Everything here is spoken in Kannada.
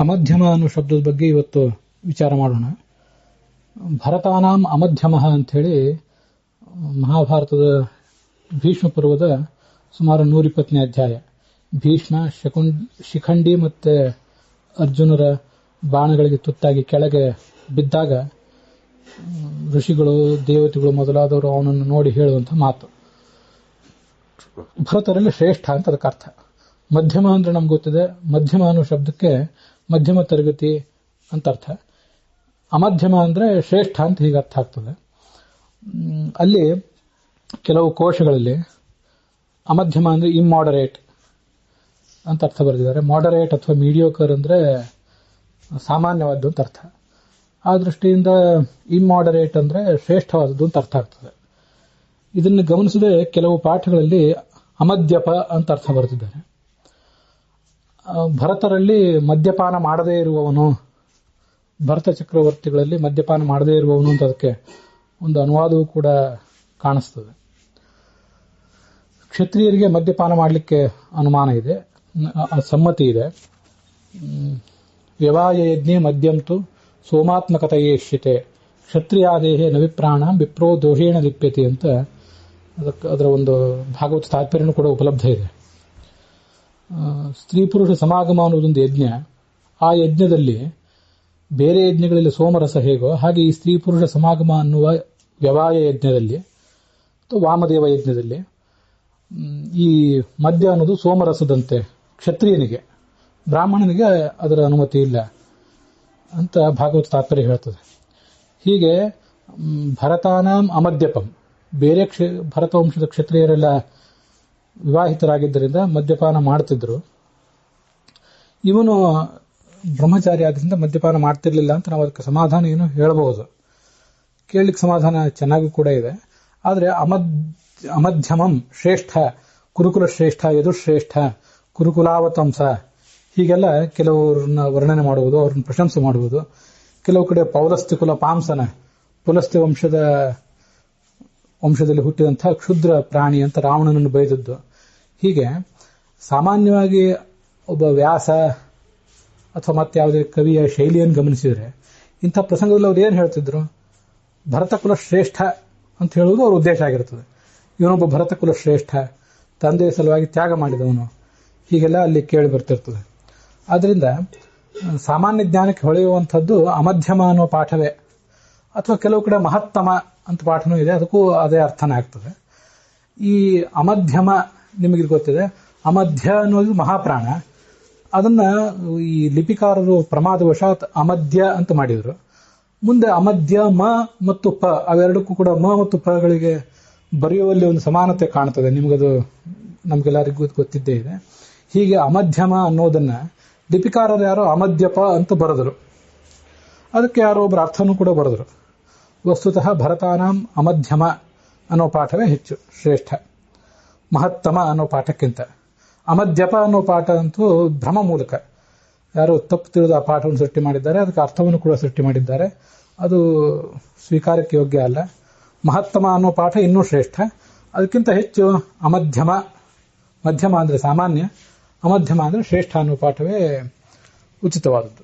ಅಮಧ್ಯಮ ಅನ್ನೋ ಶಬ್ದದ ಬಗ್ಗೆ ಇವತ್ತು ವಿಚಾರ ಮಾಡೋಣ. ಭರತಾನಾಂ ಅಮಧ್ಯಮಃ ಅಂಥೇಳಿ ಮಹಾಭಾರತದ ಭೀಷ್ಮ ಪರ್ವದ ಸುಮಾರು 120ನೇ ಅಧ್ಯಾಯ. ಭೀಷ್ಮ ಶಿಖಂಡಿ ಮತ್ತೆ ಅರ್ಜುನರ ಬಾಣಗಳಿಗೆ ತುತ್ತಾಗಿ ಕೆಳಗೆ ಬಿದ್ದಾಗ ಋಷಿಗಳು ದೇವತೆಗಳು ಮೊದಲಾದವರು ಅವನನ್ನು ನೋಡಿ ಹೇಳುವಂಥ ಮಾತು. ಭರತರಲ್ಲಿ ಶ್ರೇಷ್ಠ ಅಂತ ಅದಕ್ಕೆ ಅರ್ಥ. ಮಧ್ಯಮ ಅಂದ್ರೆ ನಮ್ಗೆ ಗೊತ್ತಿದೆ, ಮಧ್ಯಮ ಅನ್ನೋ ಶಬ್ದಕ್ಕೆ ಮಧ್ಯಮ ತರಗತಿ ಅಂತ ಅರ್ಥ. ಅಮಧ್ಯಮ ಅಂದ್ರೆ ಶ್ರೇಷ್ಠ ಅಂತ ಹೀಗೆ ಅರ್ಥ ಆಗ್ತದೆ. ಅಲ್ಲಿ ಕೆಲವು ಕೋಶಗಳಲ್ಲಿ ಅಮಧ್ಯಮ ಅಂದ್ರೆ ಇಮ್ಮಾಡರೇಟ್ ಅಂತ ಅರ್ಥ ಬರೆದಿದ್ದಾರೆ. ಮಾಡರೇಟ್ ಅಥವಾ ಮೀಡಿಯೋಕರ್ ಅಂದ್ರೆ ಸಾಮಾನ್ಯವಾದ್ದು ಅಂತ ಅರ್ಥ. ಆ ದೃಷ್ಟಿಯಿಂದ ಇಮ್ಮಾಡರೇಟ್ ಅಂದ್ರೆ ಶ್ರೇಷ್ಠವಾದದ್ದು ಅಂತ ಅರ್ಥ ಆಗ್ತದೆ. ಇದನ್ನು ಗಮನಿಸದೆ ಕೆಲವು ಪಾಠಗಳಲ್ಲಿ ಅಮದ್ಯಪ ಅಂತ ಅರ್ಥ ಬರೆದಿದ್ದಾರೆ. ಭರತರಲ್ಲಿ ಮದ್ಯಪಾನ ಮಾಡದೇ ಇರುವವನು, ಭರತ ಚಕ್ರವರ್ತಿಗಳಲ್ಲಿ ಮದ್ಯಪಾನ ಮಾಡದೇ ಇರುವವನು ಅಂತ ಅದಕ್ಕೆ ಒಂದು ಅನುವಾದವೂ ಕೂಡ ಕಾಣಿಸ್ತದೆ. ಕ್ಷತ್ರಿಯರಿಗೆ ಮದ್ಯಪಾನ ಮಾಡಲಿಕ್ಕೆ ಅನುಮಾನ ಇದೆ, ಸಮ್ಮತಿ ಇದೆ. ವ್ಯವಾಯ ಯಜ್ಞೆ ಮದ್ಯಂತು ಸೋಮಾತ್ಮಕತೆಯೇಷ್ಯತೆ ಕ್ಷತ್ರಿಯಾದೇಹೇ ನವಿಪ್ರಾಣ ವಿಪ್ರೋ ದೋಷೇಣ ಲಿಪ್ಯತೆ ಅಂತ ಅದರ ಒಂದು ಭಾಗವತ ತಾತ್ಪರ್ಯನೂ ಕೂಡ ಉಪಲಬ್ಧ ಇದೆ. ಸ್ತ್ರೀ ಪುರುಷ ಸಮಾಗಮ ಅನ್ನೋದೊಂದು ಯಜ್ಞ. ಆ ಯಜ್ಞದಲ್ಲಿ ಬೇರೆ ಯಜ್ಞಗಳಲ್ಲಿ ಸೋಮರಸ ಹೇಗೋ ಹಾಗೆ ಈ ಸ್ತ್ರೀ ಪುರುಷ ಸಮಾಗಮ ಅನ್ನುವ ವ್ಯವಾಯ ಯಜ್ಞದಲ್ಲಿ ಅಥವಾ ವಾಮದೇವ ಯಜ್ಞದಲ್ಲಿ ಈ ಮದ್ಯ ಅನ್ನೋದು ಸೋಮರಸದಂತೆ ಕ್ಷತ್ರಿಯನಿಗೆ, ಬ್ರಾಹ್ಮಣನಿಗೆ ಅದರ ಅನುಮತಿ ಇಲ್ಲ ಅಂತ ಭಾಗವತ ತಾತ್ಪರ್ಯ ಹೇಳ್ತದೆ. ಹೀಗೆ ಭರತಾನಾಂ ಅಮದ್ಯಪಂ, ಬೇರೆ ಭರತ ವಂಶದ ಕ್ಷತ್ರಿಯರೆಲ್ಲ ವಿವಾಹಿತರಾಗಿದ್ದರಿಂದ ಮದ್ಯಪಾನ ಮಾಡ್ತಿದ್ರು. ಇವನು ಬ್ರಹ್ಮಚಾರಿ ಆದ್ರಿಂದ ಮದ್ಯಪಾನ ಮಾಡ್ತಿರ್ಲಿಲ್ಲ ಅಂತ ನಾವು ಅದಕ್ಕೆ ಸಮಾಧಾನ ಏನು ಹೇಳಬಹುದು. ಕೇಳಲಿಕ್ಕೆ ಸಮಾಧಾನ ಚೆನ್ನಾಗೂ ಕೂಡ ಇದೆ. ಆದರೆ ಅಮಧ್ಯಮಂ ಶ್ರೇಷ್ಠ, ಕುರುಕುಲ ಶ್ರೇಷ್ಠ, ಯದುಶ್ರೇಷ್ಠ, ಕುರುಕುಲಾವತಂಸ ಹೀಗೆಲ್ಲ ಕೆಲವರನ್ನ ವರ್ಣನೆ ಮಾಡುವುದು, ಅವ್ರನ್ನ ಪ್ರಶಂಸೆ ಮಾಡುವುದು. ಕೆಲವು ಕಡೆ ಪೌಲಸ್ತ್ಯ ಕುಲ ಪಾಂಸನ, ಪುಲಸ್ತ್ಯ ವಂಶದಲ್ಲಿ ಹುಟ್ಟಿದಂತಹ ಕ್ಷುದ್ರ ಪ್ರಾಣಿ ಅಂತ ರಾವಣನನ್ನು ಬೈದದ್ದು. ಹೀಗೆ ಸಾಮಾನ್ಯವಾಗಿ ಒಬ್ಬ ವ್ಯಾಸ ಅಥವಾ ಮತ್ತಾವುದೇ ಕವಿಯ ಶೈಲಿಯನ್ನು ಗಮನಿಸಿದರೆ ಇಂಥ ಪ್ರಸಂಗದಲ್ಲಿ ಅವ್ರು ಏನು ಹೇಳ್ತಿದ್ರು, ಭರತಕುಲ ಶ್ರೇಷ್ಠ ಅಂತ ಹೇಳುವುದು ಅವ್ರ ಉದ್ದೇಶ ಆಗಿರ್ತದೆ. ಇವನೊಬ್ಬ ಭರತಕುಲ ಶ್ರೇಷ್ಠ, ತಂದೆಯ ಸಲುವಾಗಿ ತ್ಯಾಗ ಮಾಡಿದವನು, ಹೀಗೆಲ್ಲ ಅಲ್ಲಿ ಕೇಳಿ ಬರ್ತಿರ್ತದೆ. ಆದ್ರಿಂದ ಸಾಮಾನ್ಯ ಜ್ಞಾನಕ್ಕೆ ಹೊಳೆಯುವಂಥದ್ದು ಅಮಧ್ಯಮ ಅನ್ನೋ ಪಾಠವೇ. ಅಥವಾ ಕೆಲವು ಕಡೆ ಮಹತ್ತಮ ಅಂತ ಪಾಠನೂ ಇದೆ, ಅದಕ್ಕೂ ಅದೇ ಅರ್ಥನೇ ಆಗ್ತದೆ. ಈ ಅಮಧ್ಯಮ ನಿಮಗೆ ಗೊತ್ತಿದೆ, ಅಮಧ್ಯ ಅನ್ನೋದು ಮಹಾಪ್ರಾಣ. ಅದನ್ನ ಈ ಲಿಪಿಕಾರರು ಪ್ರಮಾದವಶಾತ್ ಅಮಧ್ಯ ಅಂತ ಮಾಡಿದ್ರು. ಮುಂದೆ ಅಮಧ್ಯ ಮ ಮತ್ತು ಪ ಅವೆರಡಕ್ಕೂ ಕೂಡ ಮ ಮತ್ತು ಪಗಳಿಗೆ ಬರೆಯುವಲ್ಲಿ ಒಂದು ಸಮಾನತೆ ಕಾಣ್ತದೆ. ನಿಮಗದು ನಮ್ಗೆಲ್ಲರಿಗೂ ಗೊತ್ತಿದ್ದೇ ಇದೆ. ಹೀಗೆ ಅಮಧ್ಯಮ ಅನ್ನೋದನ್ನ ಲಿಪಿಕಾರರು ಯಾರೋ ಅಮದ್ಯಪ ಅಂತ ಬರೆದರು. ಅದಕ್ಕೆ ಯಾರೋ ಒಬ್ಬರ ಅರ್ಥನೂ ಕೂಡ ಬರೆದರು. ವಸ್ತುತಃ ಭರತಾನಾಂ ಅಮಧ್ಯಮ ಅನ್ನೋ ಪಾಠವೇ ಹೆಚ್ಚು ಶ್ರೇಷ್ಠ, ಮಹತ್ತಮ ಅನ್ನೋ ಪಾಠಕ್ಕಿಂತ. ಅಮದ್ಯಪ ಅನ್ನೋ ಪಾಠ ಅಂತೂ ಭ್ರಮ ಮೂಲಕ ಯಾರೋ ತಪ್ಪು ತಿಳಿದು ಆ ಪಾಠವನ್ನು ಸೃಷ್ಟಿ ಮಾಡಿದ್ದಾರೆ, ಅದಕ್ಕೆ ಅರ್ಥವನ್ನು ಕೂಡ ಸೃಷ್ಟಿ ಮಾಡಿದ್ದಾರೆ. ಅದು ಸ್ವೀಕಾರಕ್ಕೆ ಯೋಗ್ಯ ಅಲ್ಲ. ಮಹತ್ತಮ ಅನ್ನೋ ಪಾಠ ಇನ್ನೂ ಶ್ರೇಷ್ಠ. ಅದಕ್ಕಿಂತ ಹೆಚ್ಚು ಅಮಧ್ಯಮ, ಮಧ್ಯಮ ಅಂದರೆ ಸಾಮಾನ್ಯ, ಅಮಧ್ಯಮ ಅಂದರೆ ಶ್ರೇಷ್ಠ ಅನ್ನೋ ಪಾಠವೇ ಉಚಿತವಾದದ್ದು.